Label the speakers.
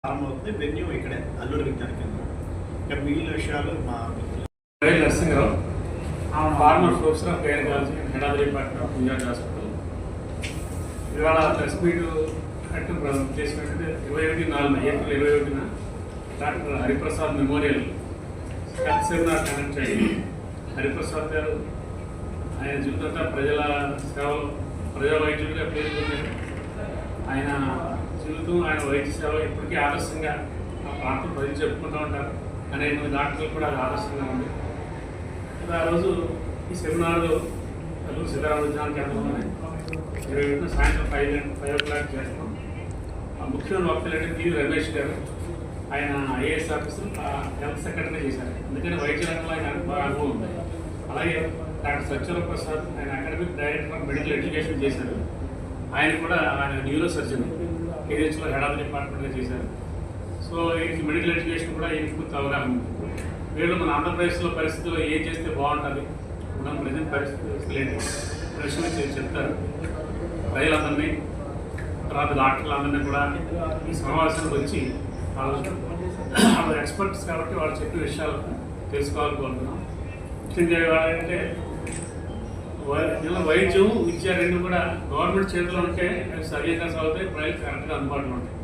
Speaker 1: ప్రారంభమవుతుంది. వెన్యూ ఇక్కడే అల్లూరి విజ్ఞాన కేంద్రం. ఇక మిగిలిన విషయాలు మా
Speaker 2: Narasimharao former professor of gynaecology head of the department of Gujarat hospital. ఇవాళ ప్రెస్ మీట్ చేసినట్టు 21/4 ఏప్రిల్ 21న doctor Hariprasad memorial health seminar conduct అయ్యింది. హరిప్రసాద్ గారు ఆయన జీవితంలో ప్రజల సేవలు ప్రజా వైద్యుడిగా పేరు పొందారు. ఆయన జీవితం ఆయన వైద్య సేవ ఇప్పటికీ ఆదర్శంగా ఆ ప్రాంతం ప్రజలు చెప్పుకుంటూ ఉంటారు. అనేక మంది డాక్టర్లు కూడా అది ఆదర్శంగా ఉంది. ఆ రోజు ఈ సెమినార్ అల్లూరు సీతారామ విజ్ఞాన కేంద్రంలోనే 21న సాయంత్రం 5 o'clock చేస్తాం. ఆ ముఖ్యమైన వక్తలు అంటే టి రమేష్ గారు. ఆయన ఐఏఎస్ ఆఫీసర్, హెల్త్ సెక్రటరీ చేశారు. అందుకని వైద్య రంగంలో ఆయన బాగా అనుభవం ఉంది. అలాగే డాక్టర్ సత్యవర ప్రసాద్, ఆయన academic director of medical education చేశారు. ఆయన కూడా ఆయన న్యూరో సర్జన్, కేజీహెచ్లో హెడ్ ఆఫ్ ది డిపార్ట్మెంట్గా చేశారు. సో ఈయనకి మెడికల్ ఎడ్యుకేషన్ కూడా ఈయనకి పూర్తి అవగాహన ఉంది. వీళ్ళు మన ఆంధ్రప్రదేశ్లో పరిస్థితుల్లో ఏం చేస్తే బాగుంటుంది, మనం ప్రజెంట్ పరిస్థితులు ఏంటి ప్రశ్నలు చెప్తారు. ప్రజలందరినీ తర్వాత డాక్టర్లందరినీ కూడా ఈ సమావేశానికి వచ్చి వాళ్ళు ఎక్స్పర్ట్స్ కాబట్టి వాళ్ళు చెప్పే విషయాలు తెలుసుకోవాలనుకుంటున్నాం. ముఖ్యంగా అంటే వైద్యం విద్య రెండు కూడా గవర్నమెంట్ చేతిలో ఉంటే అవి సవ్యంగా సాగుతాయి, ప్రజలకు కరెక్ట్గా అందుబాటులో ఉంటాయి.